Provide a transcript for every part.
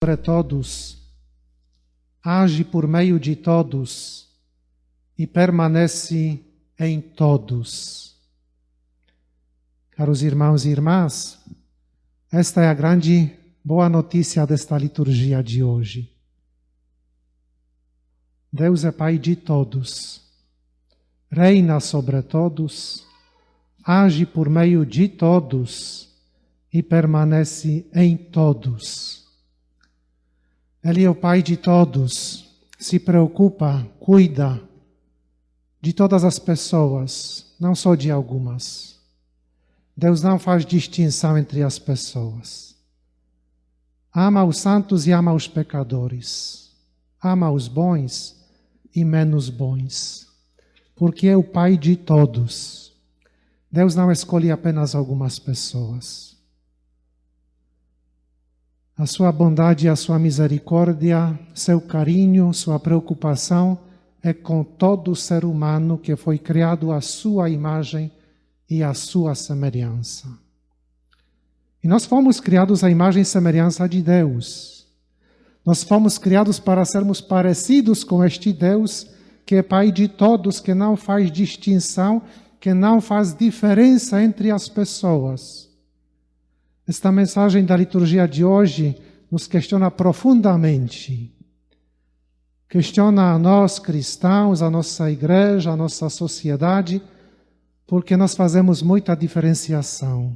sobre todos, age por meio de todos e permanece em todos. Caros irmãos e irmãs, esta é a grande boa notícia desta liturgia de hoje. Deus é Pai de todos, reina sobre todos, age por meio de todos e permanece em todos. Ele é o Pai de todos, se preocupa, cuida de todas as pessoas, não só de algumas. Deus não faz distinção entre as pessoas. Ama os santos e ama os pecadores. Ama os bons e menos bons, porque é o Pai de todos. Deus não escolhe apenas algumas pessoas. A sua bondade e a sua misericórdia, seu carinho, sua preocupação é com todo ser humano que foi criado à sua imagem e à sua semelhança. E nós fomos criados à imagem e semelhança de Deus. Nós fomos criados para sermos parecidos com este Deus que é Pai de todos, que não faz distinção, que não faz diferença entre as pessoas. Esta mensagem da liturgia de hoje nos questiona profundamente. Questiona a nós cristãos, a nossa igreja, a nossa sociedade, porque nós fazemos muita diferenciação.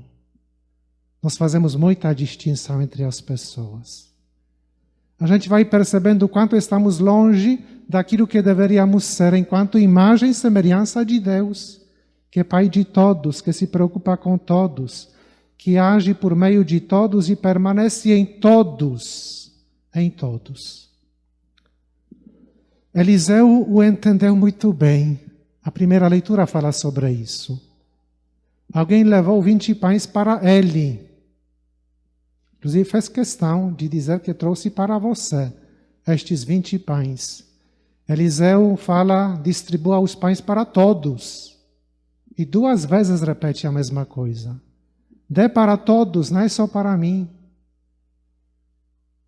Nós fazemos muita distinção entre as pessoas. A gente vai percebendo o quanto estamos longe daquilo que deveríamos ser enquanto imagem e semelhança de Deus, que é Pai de todos, que se preocupa com todos, que age por meio de todos e permanece em todos, em todos. Eliseu o entendeu muito bem. A primeira leitura fala sobre isso. Alguém levou 20 pães para ele. Inclusive fez questão de dizer que trouxe para você estes 20 pães. Eliseu fala, distribua os pães para todos. E 2 vezes repete a mesma coisa. Dê para todos, não é só para mim.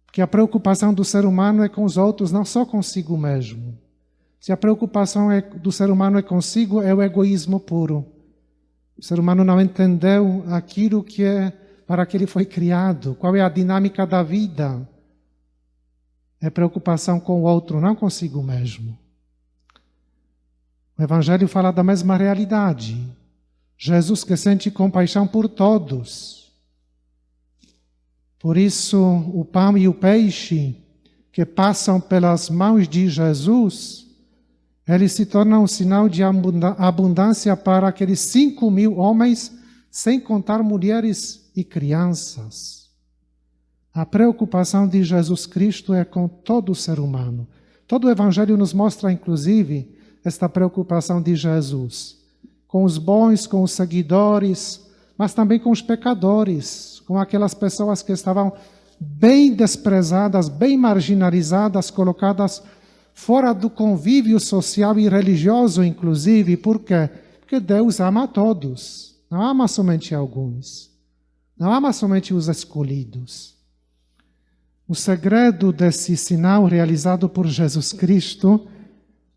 Porque a preocupação do ser humano é com os outros, não só consigo mesmo. Se a preocupação do ser humano é consigo, é o egoísmo puro. O ser humano não entendeu aquilo que é para que ele foi criado, qual é a dinâmica da vida. É preocupação com o outro, não consigo mesmo. O Evangelho fala da mesma realidade. Jesus que sente compaixão por todos. Por isso, o pão e o peixe que passam pelas mãos de Jesus, eles se tornam um sinal de abundância para aqueles 5.000 homens, sem contar mulheres e crianças. A preocupação de Jesus Cristo é com todo o ser humano. Todo o Evangelho nos mostra, inclusive, esta preocupação de Jesus. Com os bons, com os seguidores, mas também com os pecadores, com aquelas pessoas que estavam bem desprezadas, bem marginalizadas, colocadas fora do convívio social e religioso, inclusive. Por quê? Porque Deus ama a todos, não ama somente alguns, não ama somente os escolhidos. O segredo desse sinal realizado por Jesus Cristo,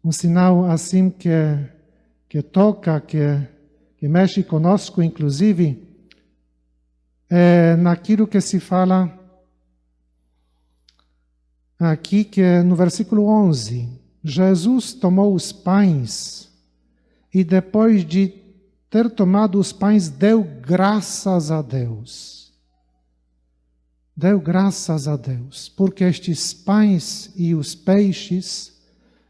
um sinal assim que toca, que mexe conosco, inclusive, é naquilo que se fala aqui, que é no versículo 11. Jesus tomou os pães e depois de ter tomado os pães, deu graças a Deus. Deu graças a Deus, porque estes pães e os peixes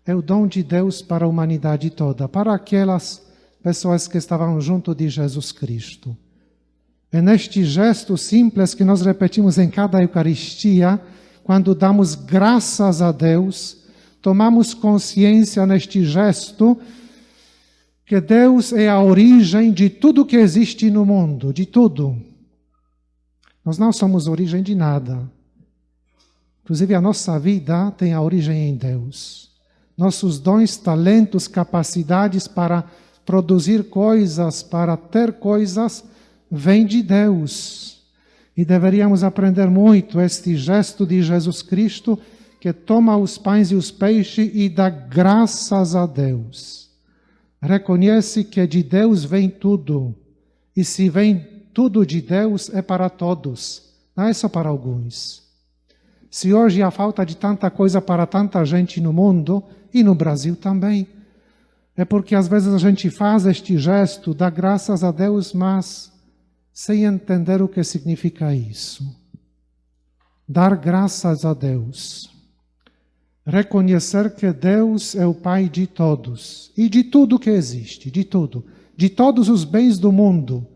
é o dom de Deus para a humanidade toda, para aquelas pessoas que estavam junto de Jesus Cristo. É neste gesto simples que nós repetimos em cada Eucaristia, quando damos graças a Deus, tomamos consciência neste gesto que Deus é a origem de tudo que existe no mundo, de tudo. Nós não somos origem de nada. Inclusive a nossa vida tem a origem em Deus. Nossos dons, talentos, capacidades para produzir coisas, para ter coisas, vêm de Deus. E deveríamos aprender muito este gesto de Jesus Cristo, que toma os pães e os peixes e dá graças a Deus. Reconhece que de Deus vem tudo. E se vem tudo de Deus, é para todos, não é só para alguns. Se hoje há falta de tanta coisa para tanta gente no mundo, e no Brasil também, é porque às vezes a gente faz este gesto, dá graças a Deus, mas sem entender o que significa isso. Dar graças a Deus. Reconhecer que Deus é o Pai de todos e de tudo que existe, de tudo, de todos os bens do mundo.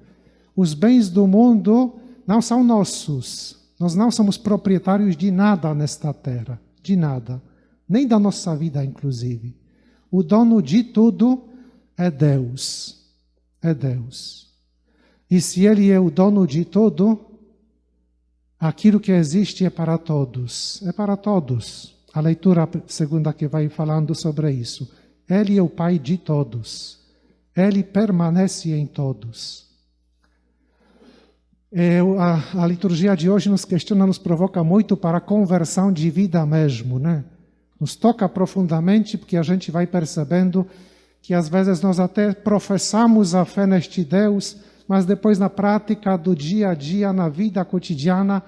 Os bens do mundo não são nossos, nós não somos proprietários de nada nesta terra, de nada, nem da nossa vida inclusive. O dono de tudo é Deus, é Deus. E se Ele é o dono de tudo, aquilo que existe é para todos, é para todos. A leitura segunda que vai falando sobre isso. Ele é o Pai de todos. Ele permanece em todos. A liturgia de hoje nos questiona, nos provoca muito para a conversão de vida mesmo, né? Nos toca profundamente porque a gente vai percebendo que às vezes nós até professamos a fé neste Deus, mas depois na prática do dia a dia, na vida cotidiana,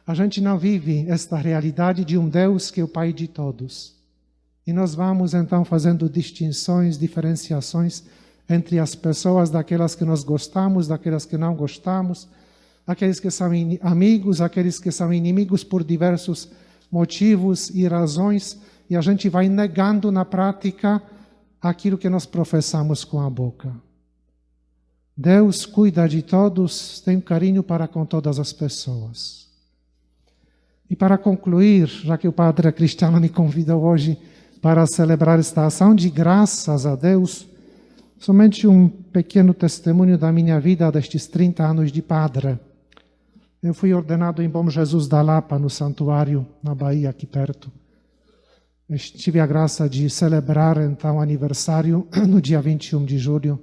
a gente não vive esta realidade de um Deus que é o Pai de todos. E nós vamos então fazendo distinções, diferenciações entre as pessoas, daquelas que nós gostamos, daquelas que não gostamos, aqueles que são amigos, aqueles que são inimigos por diversos motivos e razões, e a gente vai negando na prática aquilo que nós professamos com a boca. Deus cuida de todos, tem carinho para com todas as pessoas. E para concluir, já que o Padre Cristiano me convida hoje para celebrar esta ação de graças a Deus, somente um pequeno testemunho da minha vida destes 30 anos de padre. Eu fui ordenado em Bom Jesus da Lapa, no santuário, na Bahia, aqui perto. Eu tive a graça de celebrar, então, o aniversário no dia 21 de julho,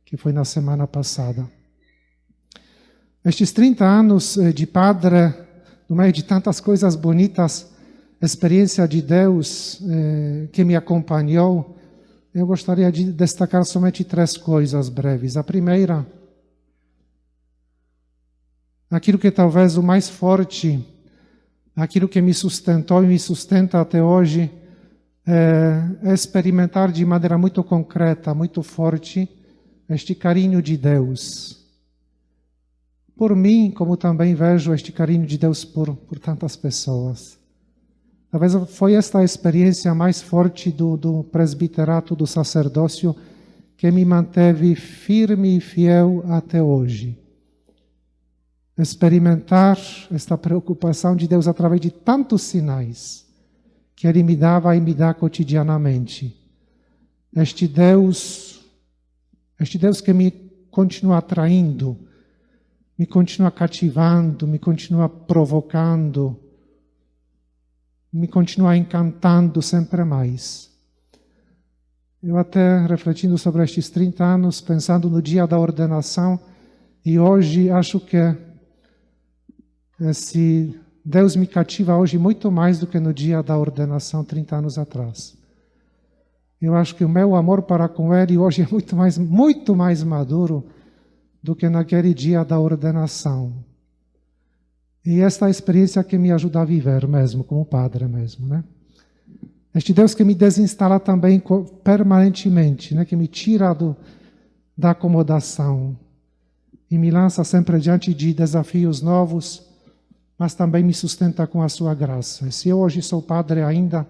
que foi na semana passada. Estes 30 anos de padre, no meio de tantas coisas bonitas, experiência de Deus que me acompanhou, eu gostaria de destacar somente 3 coisas breves. A primeira, aquilo que talvez o mais forte, aquilo que me sustentou e me sustenta até hoje, é experimentar de maneira muito concreta, muito forte, este carinho de Deus. Por mim, como também vejo este carinho de Deus por tantas pessoas. Talvez foi esta a experiência mais forte do presbiterato, do sacerdócio, que me manteve firme e fiel até hoje. Experimentar esta preocupação de Deus através de tantos sinais que Ele me dava e me dá cotidianamente. Este Deus que me continua atraindo, me continua cativando, me continua provocando, me continua encantando sempre mais. Eu até refletindo sobre estes 30 anos, pensando no dia da ordenação, e hoje acho que esse Deus me cativa hoje muito mais do que no dia da ordenação 30 anos atrás. Eu acho que o meu amor para com Ele hoje é muito mais maduro do que naquele dia da ordenação. E esta é a experiência que me ajuda a viver mesmo, como padre mesmo, né? Este Deus que me desinstala também permanentemente, né? Que me tira da acomodação e me lança sempre diante de desafios novos, mas também me sustenta com a sua graça. E se eu hoje sou padre ainda,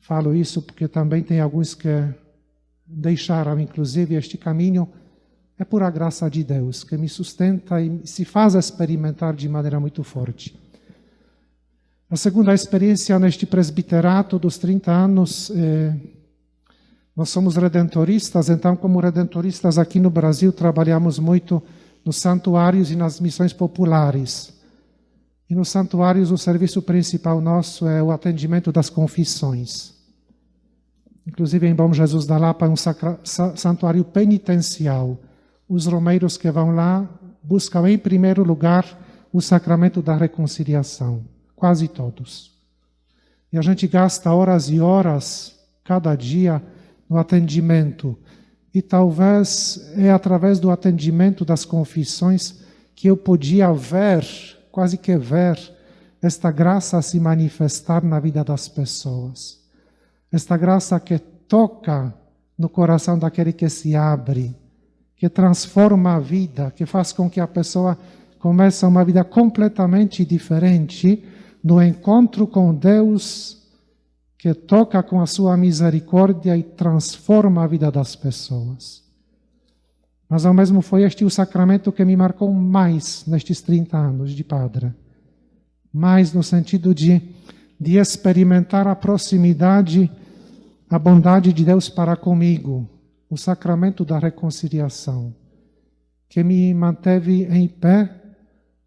falo isso porque também tem alguns que deixaram, inclusive, este caminho. É por a graça de Deus que me sustenta e se faz experimentar de maneira muito forte. A segunda experiência neste presbiterato dos 30 anos, nós somos redentoristas, então como redentoristas aqui no Brasil trabalhamos muito nos santuários e nas missões populares. E nos santuários o serviço principal nosso é o atendimento das confissões. Inclusive em Bom Jesus da Lapa é um santuário penitencial. Os romeiros que vão lá buscam em primeiro lugar o sacramento da reconciliação. Quase todos. E a gente gasta horas e horas, cada dia, no atendimento. E talvez é através do atendimento das confissões que eu podia ver, quase que ver, esta graça se manifestar na vida das pessoas. Esta graça que toca no coração daquele que se abre, que transforma a vida, que faz com que a pessoa comece uma vida completamente diferente no encontro com Deus, que toca com a sua misericórdia e transforma a vida das pessoas. Mas ao mesmo foi este o sacramento que me marcou mais nestes 30 anos de padre. Mais no sentido de experimentar a proximidade, a bondade de Deus para comigo, o sacramento da reconciliação, que me manteve em pé,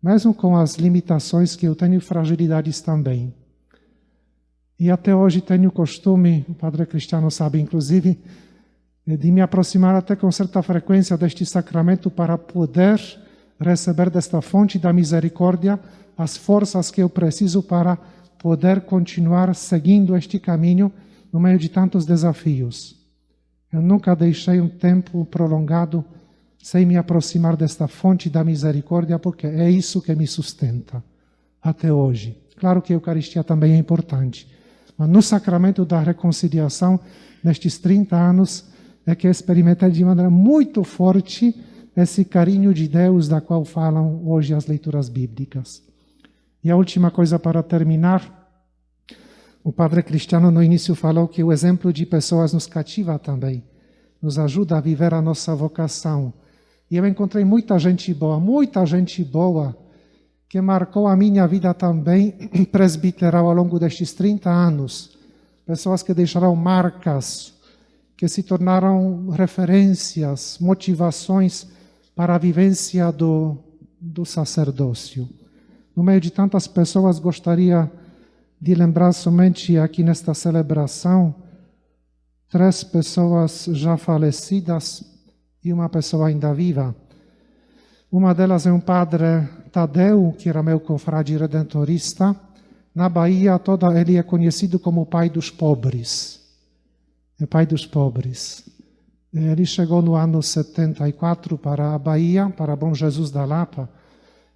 mesmo com as limitações que eu tenho e fragilidades também. E até hoje tenho o costume, o Padre Cristiano sabe inclusive, de me aproximar até com certa frequência deste sacramento para poder receber desta fonte da misericórdia as forças que eu preciso para poder continuar seguindo este caminho no meio de tantos desafios. Eu nunca deixei um tempo prolongado sem me aproximar desta fonte da misericórdia, porque é isso que me sustenta até hoje. Claro que a Eucaristia também é importante, mas no sacramento da reconciliação, nestes 30 anos, é que experimentei de maneira muito forte esse carinho de Deus da qual falam hoje as leituras bíblicas. E a última coisa para terminar, o Padre Cristiano no início falou que o exemplo de pessoas nos cativa também, nos ajuda a viver a nossa vocação. E eu encontrei muita gente boa, que marcou a minha vida também presbiteral ao longo destes 30 anos. Pessoas que deixaram marcas, que se tornaram referências, motivações para a vivência do sacerdócio. No meio de tantas pessoas, gostaria de lembrar somente aqui nesta celebração 3 pessoas já falecidas e uma pessoa ainda viva. Uma delas é um padre Tadeu, que era meu confrade redentorista. Na Bahia, ele é conhecido como o pai dos pobres. É pai dos pobres. Ele chegou no ano 74 para a Bahia, para Bom Jesus da Lapa.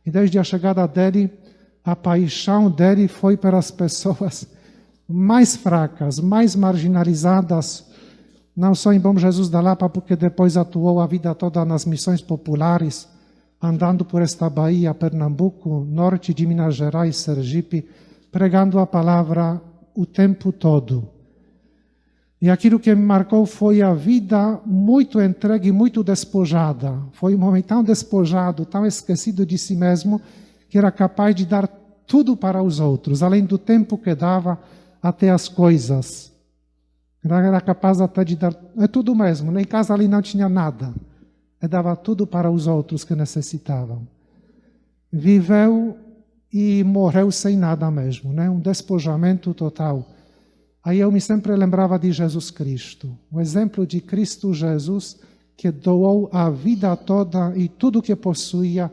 E desde a chegada dele, a paixão dele foi pelas pessoas mais fracas, mais marginalizadas, não só em Bom Jesus da Lapa, porque depois atuou a vida toda nas missões populares, andando por esta Bahia, Pernambuco, norte de Minas Gerais, Sergipe, pregando a palavra o tempo todo. E aquilo que me marcou foi a vida muito entregue, muito despojada. Foi um homem tão despojado, tão esquecido de si mesmo, que era capaz de dar tudo para os outros, além do tempo que dava até as coisas. Era capaz até de dar tudo mesmo, em casa ali não tinha nada. Ele dava tudo para os outros que necessitavam. Viveu e morreu sem nada mesmo, né? Um despojamento total. Aí eu me sempre lembrava de Jesus Cristo, o exemplo de Cristo Jesus, que doou a vida toda e tudo que possuía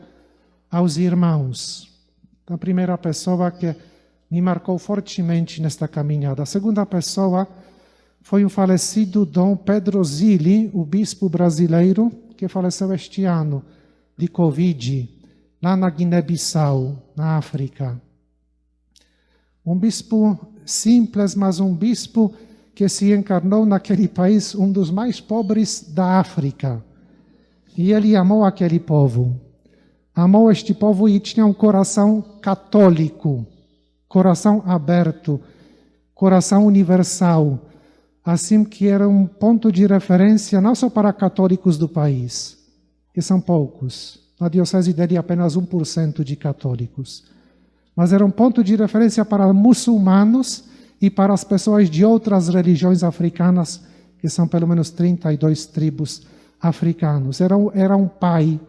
aos irmãos. A primeira pessoa que me marcou fortemente nesta caminhada. A segunda pessoa foi o falecido Dom Pedro Zilli, o bispo brasileiro, que faleceu este ano de Covid, lá na Guiné-Bissau, na África. Um bispo simples, mas um bispo que se encarnou naquele país, um dos mais pobres da África. E ele amou aquele povo. Amou este povo e tinha um coração católico, coração aberto, coração universal, assim que era um ponto de referência não só para católicos do país, que são poucos, na diocese dele apenas 1% de católicos, mas era um ponto de referência para muçulmanos e para as pessoas de outras religiões africanas, que são pelo menos 32 tribos africanos. Era um pai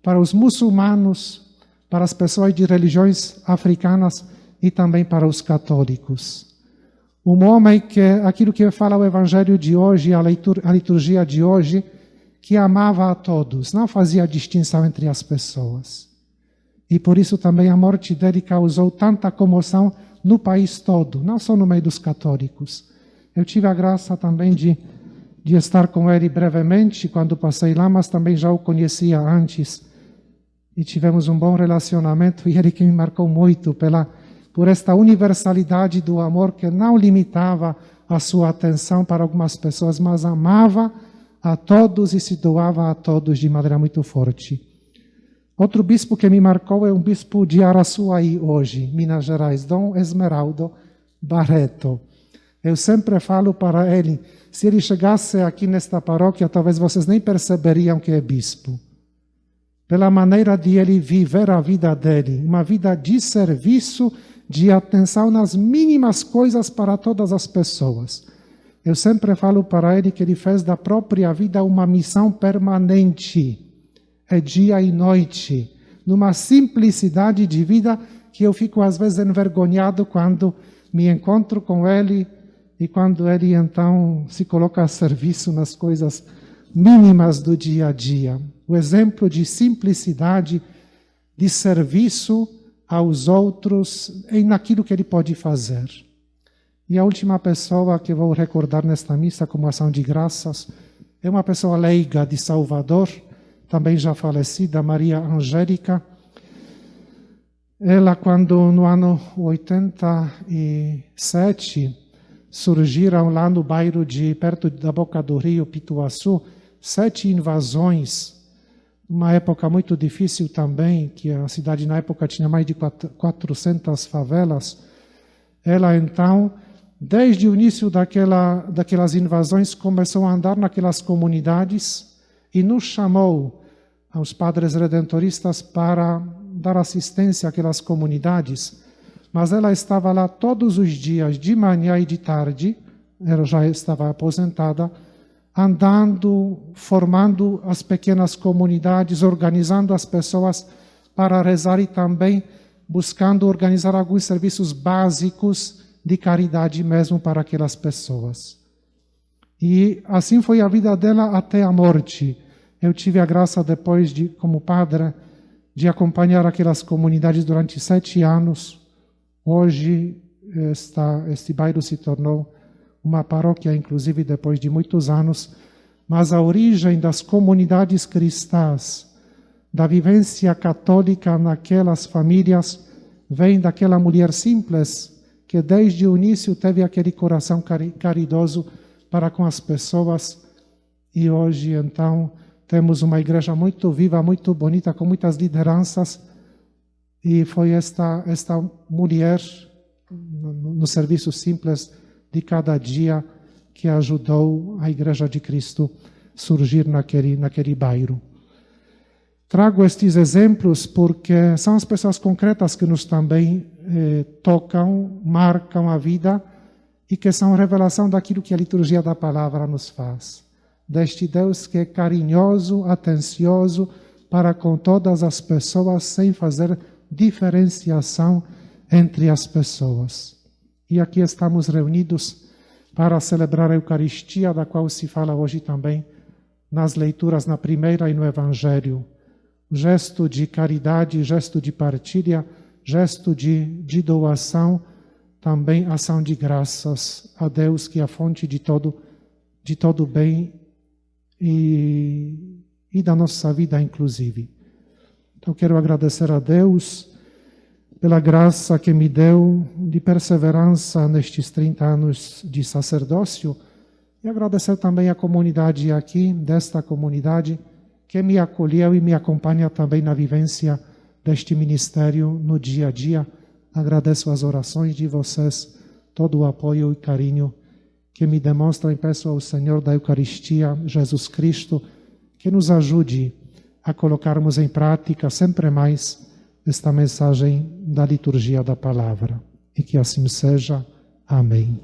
para os muçulmanos, para as pessoas de religiões africanas e também para os católicos. Um homem que, aquilo que fala o Evangelho de hoje, a liturgia de hoje, que amava a todos, não fazia distinção entre as pessoas. E por isso também a morte dele causou tanta comoção no país todo, não só no meio dos católicos. Eu tive a graça também de estar com ele brevemente quando passei lá, mas também já o conhecia antes. E tivemos um bom relacionamento, e ele que me marcou muito por esta universalidade do amor que não limitava a sua atenção para algumas pessoas, mas amava a todos e se doava a todos de maneira muito forte. Outro bispo que me marcou é um bispo de Araçuaí hoje, Minas Gerais, Dom Esmeraldo Barreto. Eu sempre falo para ele, se ele chegasse aqui nesta paróquia, talvez vocês nem perceberiam que é bispo. Pela maneira de ele viver a vida dele, uma vida de serviço, de atenção nas mínimas coisas para todas as pessoas. Eu sempre falo para ele que ele fez da própria vida uma missão permanente. É dia e noite, numa simplicidade de vida que eu fico às vezes envergonhado quando me encontro com ele e quando ele então se coloca a serviço nas coisas mínimas do dia a dia. O exemplo de simplicidade, de serviço aos outros e naquilo que ele pode fazer. E a última pessoa que vou recordar nesta missa como ação de graças é uma pessoa leiga de Salvador, também já falecida, Maria Angélica. Ela, quando no ano 87 surgiram lá no bairro perto da Boca do Rio, Pituaçu, 7 invasões, uma época muito difícil também, que a cidade na época tinha mais de 400 favelas. Ela então, desde o início daquelas invasões, começou a andar naquelas comunidades e nos chamou aos padres redentoristas para dar assistência àquelas comunidades. Mas ela estava lá todos os dias, de manhã e de tarde, ela já estava aposentada, andando, formando as pequenas comunidades, organizando as pessoas para rezar e também buscando organizar alguns serviços básicos de caridade mesmo para aquelas pessoas. E assim foi a vida dela até a morte. Eu tive a graça depois, como padre, de acompanhar aquelas comunidades durante 7 anos. Hoje, este bairro se tornou uma paróquia, inclusive depois de muitos anos, mas a origem das comunidades cristãs, da vivência católica naquelas famílias, vem daquela mulher simples que desde o início teve aquele coração caridoso para com as pessoas. E hoje, então, temos uma igreja muito viva, muito bonita, com muitas lideranças. E foi esta mulher, no serviço simples de cada dia, que ajudou a Igreja de Cristo surgir naquele bairro. Trago estes exemplos porque são as pessoas concretas que nos também tocam, marcam a vida e que são revelação daquilo que a liturgia da palavra nos faz. Deste Deus que é carinhoso, atencioso para com todas as pessoas, sem fazer diferenciação entre as pessoas. E aqui estamos reunidos para celebrar a Eucaristia, da qual se fala hoje também nas leituras, na primeira e no Evangelho. Gesto de caridade, gesto de partilha, gesto de doação, também ação de graças a Deus, que é a fonte de todo bem e da nossa vida, inclusive. Então, quero agradecer a Deus pela graça que me deu de perseverança nestes 30 anos de sacerdócio e agradecer também à comunidade aqui, desta comunidade, que me acolheu e me acompanha também na vivência deste ministério no dia a dia. Agradeço as orações de vocês, todo o apoio e carinho que me demonstram, e peço ao Senhor da Eucaristia, Jesus Cristo, que nos ajude a colocarmos em prática sempre mais esta mensagem da liturgia da palavra. E que assim seja. Amém.